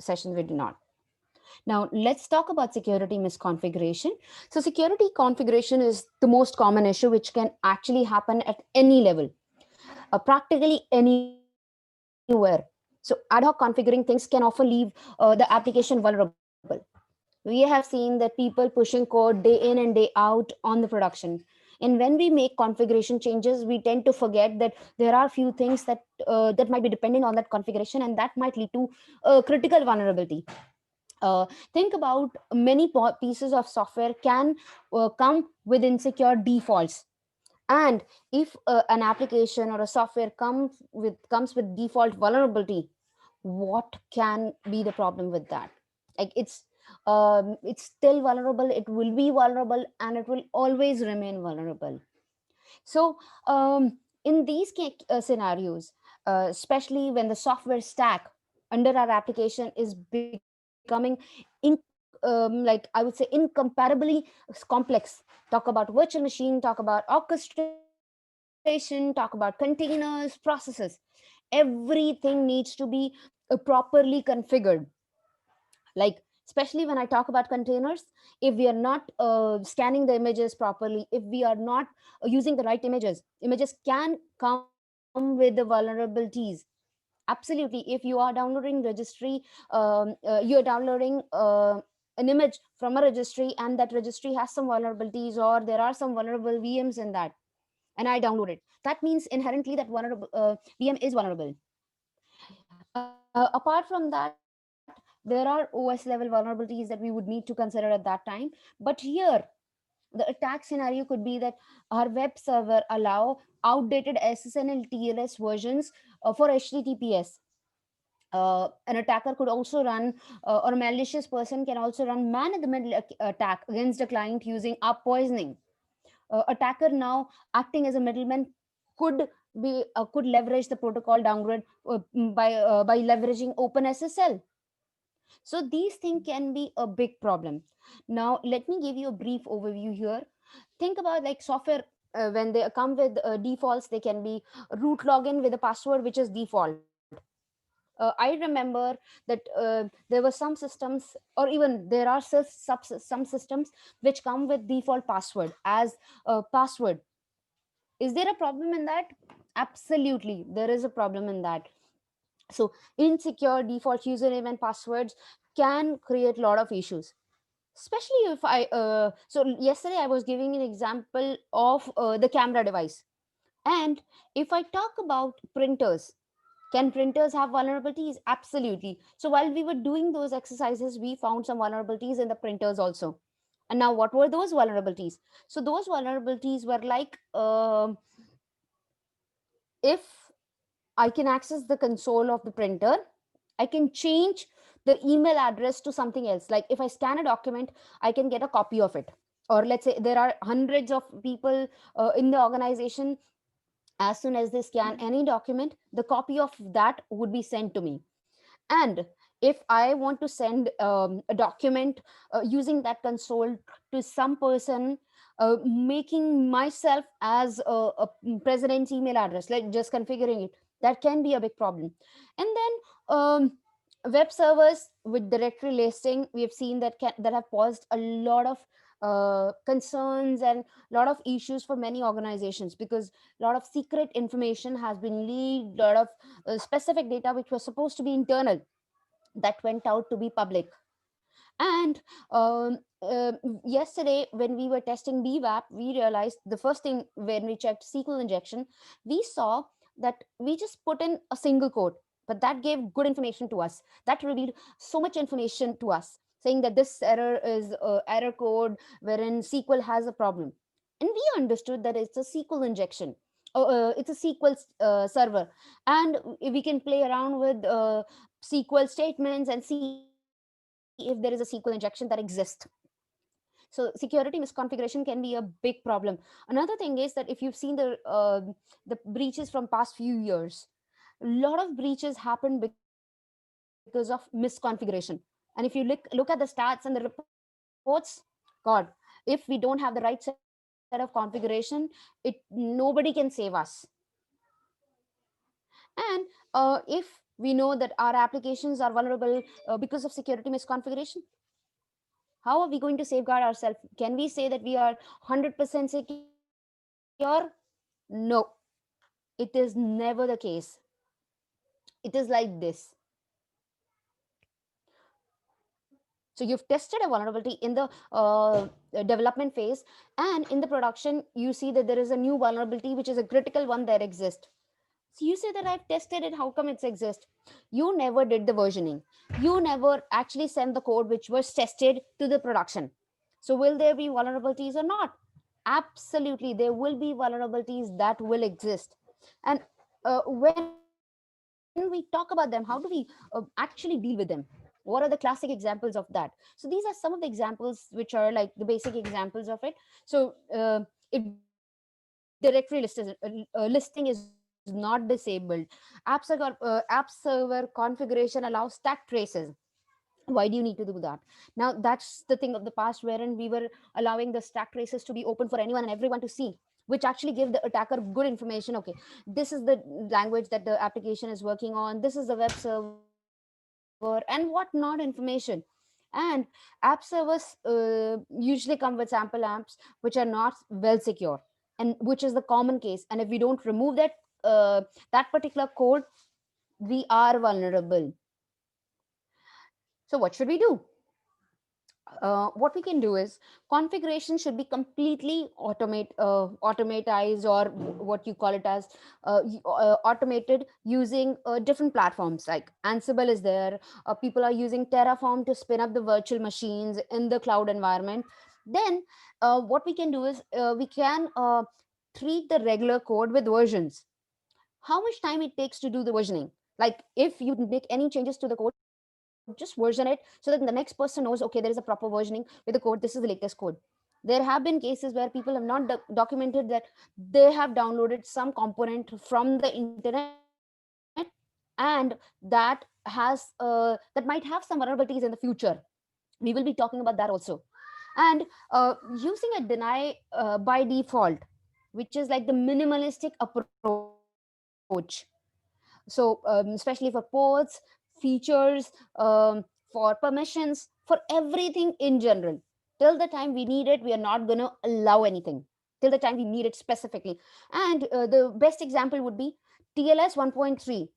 session we do not. Now, let's talk about security misconfiguration. So, security configuration is the most common issue which can actually happen at any level, practically anywhere. So, ad hoc configuring things can often leave the application vulnerable. We have seen that people pushing code day in and day out on the production. And when we make configuration changes, we tend to forget that there are few things that might be dependent on that configuration, and that might lead to critical vulnerability. Think about many pieces of software can come with insecure defaults, and if an application or a software comes with default vulnerability, what can be the problem with that? Like it's still vulnerable, it will be vulnerable, and it will always remain vulnerable. So in these scenarios, especially when the software stack under our application is becoming like I would say incomparably complex. Talk about virtual machine, talk about orchestration, talk about containers, processes. Everything needs to be properly configured. Like, especially when I talk about containers, if we are not scanning the images properly, if we are not using the right images can come with the vulnerabilities. Absolutely. If you are downloading registry, you're downloading an image from a registry, and that registry has some vulnerabilities, or there are some vulnerable VMs in that, and I download it, that means inherently that vulnerable VM is vulnerable. Apart from that, there are OS level vulnerabilities that we would need to consider at that time. But here, the attack scenario could be that our web server allow outdated SSN and TLS versions for HTTPS. An attacker could also run, or a malicious person can also run man in the middle attack against a client using up poisoning. Attacker now acting as a middleman could leverage the protocol downgrade by leveraging OpenSSL. So these things can be a big problem. Now let me give you a brief overview here. Think about like software, when they come with defaults, they can be root login with a password which is default. I remember that there were some systems, or even there are some systems which come with default password as a password. Is there a problem in that? Absolutely, there is a problem in that. So insecure default username and passwords can create a lot of issues, especially if so yesterday I was giving an example of the camera device. And if I talk about printers, can printers have vulnerabilities? Absolutely. So while we were doing those exercises, we found some vulnerabilities in the printers also. And now, what were those vulnerabilities? So those vulnerabilities were like, if I can access the console of the printer, I can change the email address to something else. Like if I scan a document, I can get a copy of it. Or let's say there are hundreds of people in the organization. As soon as they scan any document, the copy of that would be sent to me. And if I want to send a document using that console to some person, making myself as a president's email address, like just configuring it, that can be a big problem. And then web servers with directory listing, we have seen that have caused a lot of concerns and a lot of issues for many organizations, because a lot of secret information has been leaked, a lot of specific data which was supposed to be internal, that went out to be public. And yesterday when we were testing BWAP, we realized the first thing when we checked SQL injection, we saw that we just put in a single code, but that gave good information to us, that revealed so much information to us, saying that this error is error code wherein SQL has a problem. And we understood that it's a SQL injection. It's a SQL server, and we can play around with SQL statements and see if there is a SQL injection that exists. So security misconfiguration can be a big problem. Another thing is that if you've seen the breaches from past few years, a lot of breaches happened because of misconfiguration. And if you look at the stats and the reports, god, if we don't have the right set of configuration, nobody can save us. And if we We know that our applications are vulnerable because of security misconfiguration. How are we going to safeguard ourselves? Can we say that we are 100% secure? No, it is never the case. It is like this. So you've tested a vulnerability in the development phase, and in the production you see that there is a new vulnerability which is a critical one that exists. So you say that I've tested it, how come it's exist? You never did the versioning. You never actually sent the code which was tested to the production. So will there be vulnerabilities or not? Absolutely, there will be vulnerabilities that will exist. And when we talk about them, how do we actually deal with them? What are the classic examples of that? So these are some of the examples which are like the basic examples of it. So if directory listing is not disabled, app server configuration allows stack traces. Why do you need to do that? Now that's the thing of the past, wherein we were allowing the stack traces to be open for anyone and everyone to see, which actually give the attacker good information. Okay, this is the language that the application is working on, this is the web server, and what not information. And app servers usually come with sample apps which are not well secure, and which is the common case. And if we don't remove that particular code, we are vulnerable. So what should we do? What we can do is, configuration should be completely automatized, or what you call it as automated, using different platforms. Like Ansible is there. People are using Terraform to spin up the virtual machines in the cloud environment. Then what we can do is, we can treat the regular code with versions. How much time it takes to do the versioning? Like if you make any changes to the code, just version it, so that the next person knows, okay, there is a proper versioning with the code, this is the latest code. There have been cases where people have not documented that they have downloaded some component from the internet, and that might have some vulnerabilities in the future. We will be talking about that also. And using a deny by default, which is like the minimalistic approach. So especially for ports, features, for permissions, for everything in general. Till the time we need it, we are not going to allow anything. Till the time we need it specifically. And the best example would be TLS 1.3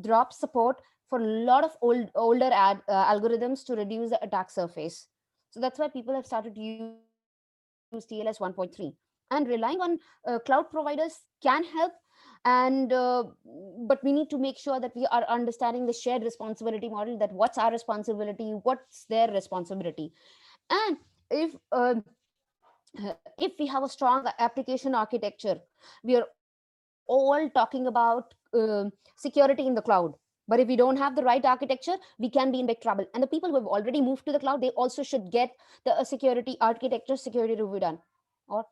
drop support for a lot of older algorithms to reduce the attack surface. So that's why people have started to use TLS 1.3. And relying on cloud providers can help. And but we need to make sure that we are understanding the shared responsibility model, that what's our responsibility, what's their responsibility. And if if we have a strong application architecture, we are all talking about security in the cloud. But if we don't have the right architecture, we can be in big trouble. And the people who have already moved to the cloud, they also should get the security architecture security review done, or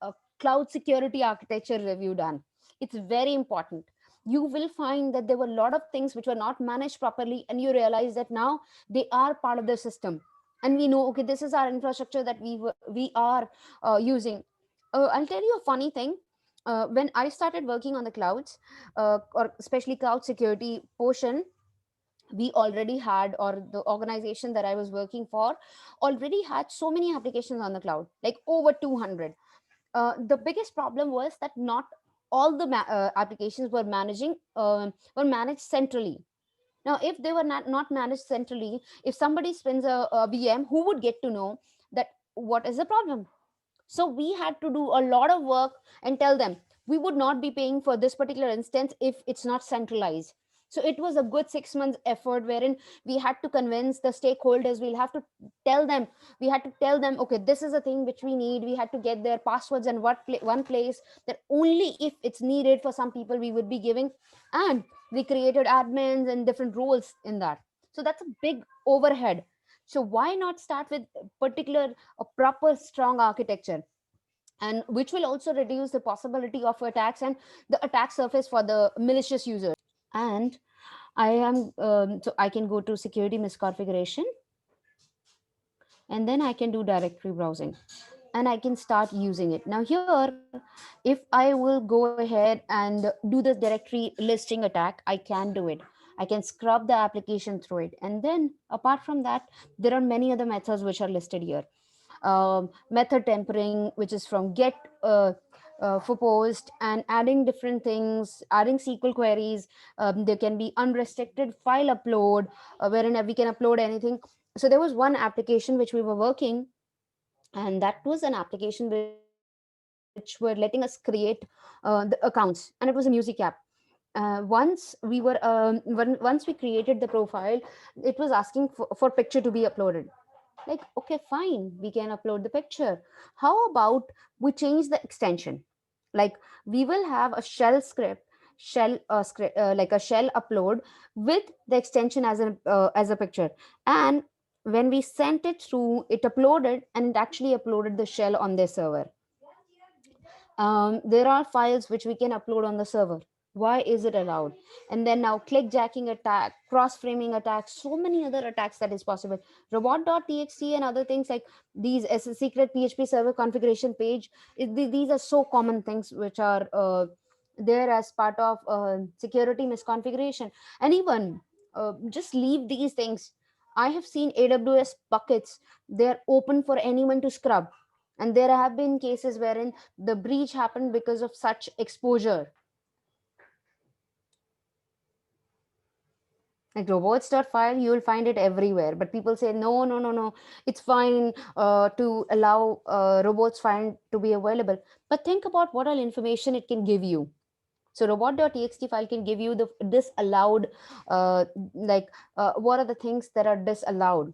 a cloud security architecture review done. It's very important. You will find that there were a lot of things which were not managed properly, and you realize that now they are part of the system. And we know, okay, this is our infrastructure that we are using. I'll tell you a funny thing. When I started working on the clouds, or especially cloud security portion, we already had, or the organization that I was working for already had so many applications on the cloud, like over 200. The biggest problem was that not all the applications were managed centrally. Now if they were not managed centrally, if somebody spins a VM, who would get to know that what is the problem? So we had to do a lot of work and tell them we would not be paying for this particular instance if it's not centralized. So it was a good 6 months effort, wherein we had to convince the stakeholders. We had to tell them, okay, this is a thing which we need. We had to get their passwords in one place, that only if it's needed for some people we would be giving. And we created admins and different roles in that. So that's a big overhead. So why not start with particular a proper strong architecture, and which will also reduce the possibility of attacks and the attack surface for the malicious users. And I can go to security misconfiguration, and then I can do directory browsing. and I can start using it. Now here, if I will go ahead and do the directory listing attack, I can do it. I can scrub the application through it. And then apart from that, there are many other methods which are listed here. Method tempering, which is from get for post, and adding different things, adding SQL queries. There can be unrestricted file upload, wherein we can upload anything. So there was one application which we were working, and that was an application which were letting us create the accounts, and it was a music app. Once we created the profile, it was asking for picture to be uploaded. Like, okay, fine, we can upload the picture. How about we change the extension? Like, we will have a script, like a shell upload with the extension as a picture. And when we sent it through, it uploaded, and it actually uploaded the shell on their server. There are files which we can upload on the server. Why is it allowed? And then now clickjacking attack, cross framing attack, so many other attacks that is possible. Robot.txt and other things like these as a secret PHP server configuration page. These are so common things which are there as part of security misconfiguration. And even just leave these things. I have seen AWS buckets, they're open for anyone to scrub. And there have been cases wherein the breach happened because of such exposure. Like robots.file, you will find it everywhere, but people say no, no, no, no, it's fine to allow robots file to be available. But think about what all information it can give you. So robot.txt file can give you the disallowed, like what are the things that are disallowed,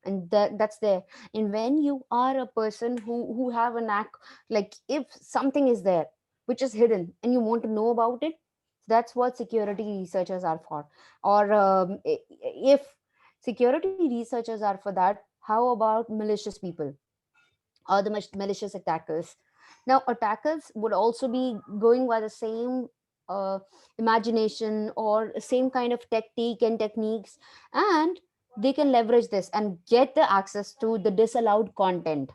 and that's there. And when you are a person who have a knack, like if something is there which is hidden and you want to know about it, that's what security researchers are for. Or if security researchers are for that, how about malicious people or the malicious attackers? Now attackers would also be going by the same imagination or same kind of technique and techniques, and they can leverage this and get the access to the disallowed content.